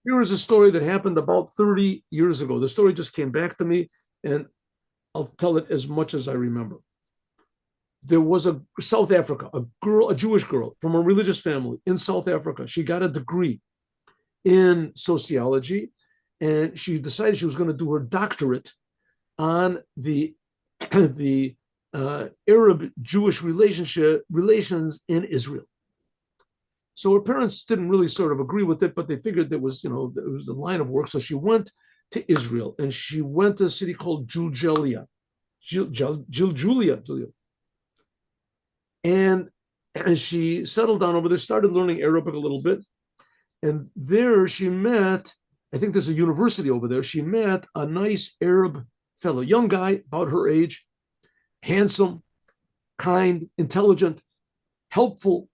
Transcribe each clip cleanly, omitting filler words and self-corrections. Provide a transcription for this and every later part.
Here is a story that happened about 30 years ago. The story just came back to me, and I'll tell it as much as I remember. There was a South Africa, a girl, a Jewish girl from a religious family in South Africa. She got a degree in sociology, and she decided she was going to do her doctorate on the Arab Jewish relations in Israel. So her parents didn't really sort of agree with it, but they figured there was, it was a line of work. So she went to Israel, and she went to a city called Julia, Julia, and she settled down over there, started learning Arabic a little bit, and there she met. I think there's a university over there. She met a nice Arab fellow, young guy, about her age, handsome, kind, intelligent, helpful,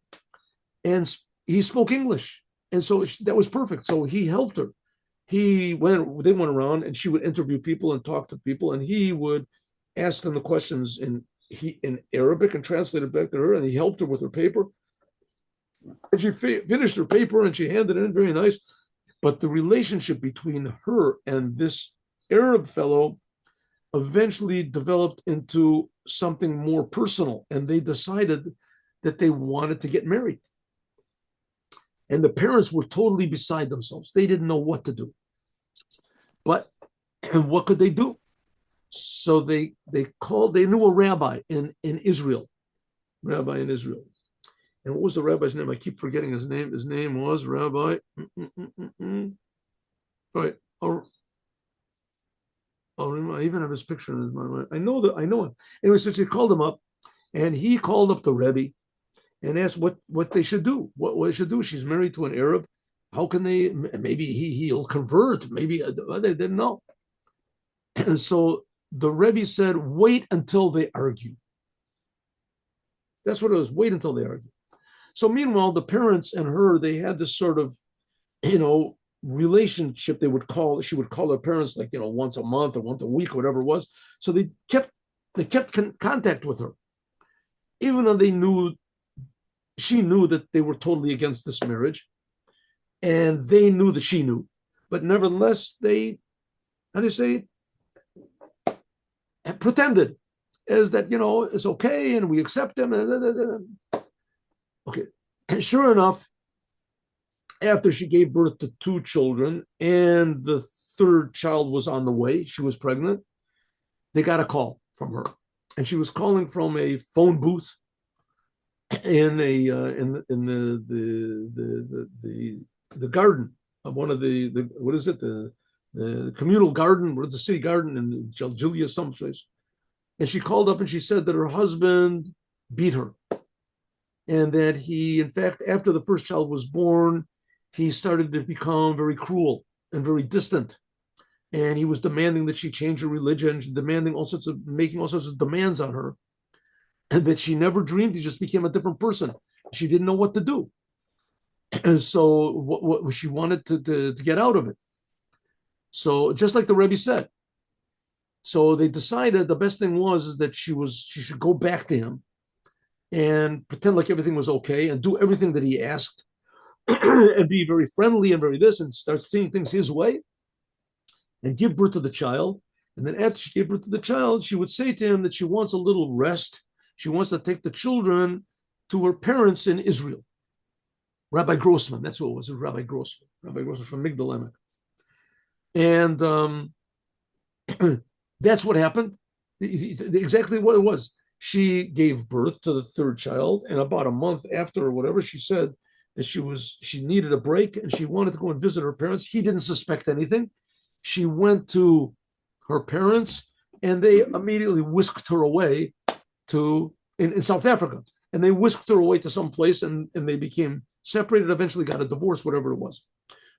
and he spoke English, and so that was perfect. So he helped her. They went around, and she would interview people and talk to people, and he would ask them the questions in Arabic and translate it back to her, and he helped her with her paper. And she finished her paper, and she handed it in, very nice. But the relationship between her and this Arab fellow eventually developed into something more personal, and they decided that they wanted to get married. And the parents were totally beside themselves. They didn't know what to do. But what could they do? So they knew a rabbi in Israel. Rabbi in Israel. And what was the rabbi's name? I keep forgetting his name. His name was Rabbi. Right. I even have his picture in my mind. I know him. Anyway, so she called him up, and he called up the Rebbe and asked what they should do. What they should do. She's married to an Arab. How can they? Maybe he'll convert. Maybe they didn't know. And so the Rebbe said, "Wait until they argue." That's what it was. Wait until they argue. So meanwhile, the parents and her, they had this sort of, relationship. She would call her parents like, once a month or once a week, or whatever it was. So they kept contact with her, even though she knew that they were totally against this marriage, and they knew that she knew, but nevertheless, they, how do you say, pretended as that, it's okay, and we accept them. Okay. And sure enough, after she gave birth to two children and the third child was on the way, she was pregnant, they got a call from her. And she was calling from a phone booth in the garden of one of the what is it, the communal garden, what is the city garden in Julia someplace. And she called up and she said that her husband beat her, and that he, in fact, after the first child was born, he started to become very cruel and very distant. And he was demanding that she change her religion, making all sorts of demands on her, and that she never dreamed he just became a different person. She didn't know what to do. And so what she wanted to get out of it. So just like the Rebbe said, so they decided the best thing was that she should go back to him and pretend like everything was okay and do everything that he asked and be very friendly and very this, and start seeing things his way and give birth to the child. And then after she gave birth to the child, she would say to him that she wants a little rest. She wants to take the children to her parents in Israel. Rabbi Grossman, that's who it was, Rabbi Grossman. Rabbi Grossman from Migdal Emek. And that's what happened. Exactly what it was. She gave birth to the third child, and about a month after or whatever, she said that she needed a break and she wanted to go and visit her parents. He didn't suspect anything. She went to her parents, and they immediately whisked her away in South Africa. And they whisked her away to some place, and they became separated, eventually got a divorce, whatever it was.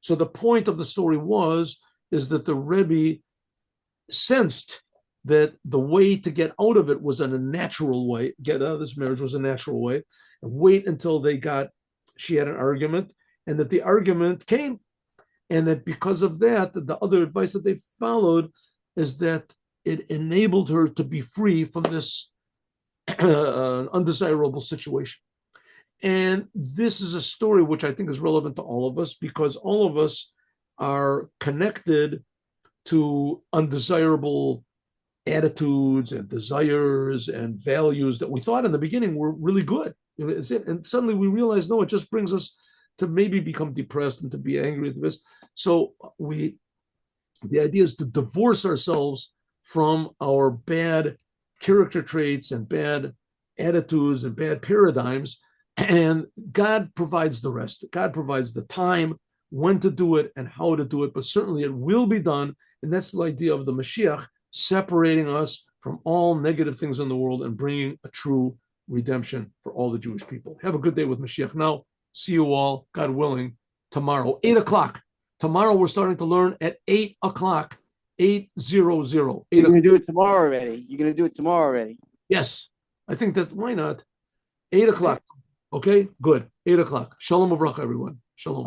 So the point of the story is that the Rebbe sensed that the way to get out of it was in a natural way, get out of this marriage was a natural way, and wait until she had an argument, and that the argument came. And that because of that, the other advice that they followed is that it enabled her to be free from this undesirable situation. And this is a story which I think is relevant to all of us, because all of us are connected to undesirable attitudes and desires and values that we thought in the beginning were really good. And suddenly we realize, no, it just brings us to maybe become depressed and to be angry at this. So the idea is to divorce ourselves from our bad character traits and bad attitudes and bad paradigms. And God provides the rest. God provides the time, when to do it and how to do it, but certainly it will be done. And that's the idea of the Mashiach, separating us from all negative things in the world and bringing a true redemption for all the Jewish people. Have a good day with Mashiach. Now, see you all, God willing, tomorrow, 8 o'clock. Tomorrow we're starting to learn at 8 o'clock, 8:00. You're going to do it tomorrow already. You're going to do it tomorrow already. Yes, I think that, why not? 8 o'clock. Okay, good. 8 o'clock. Shalom uvracha, everyone. Shalom.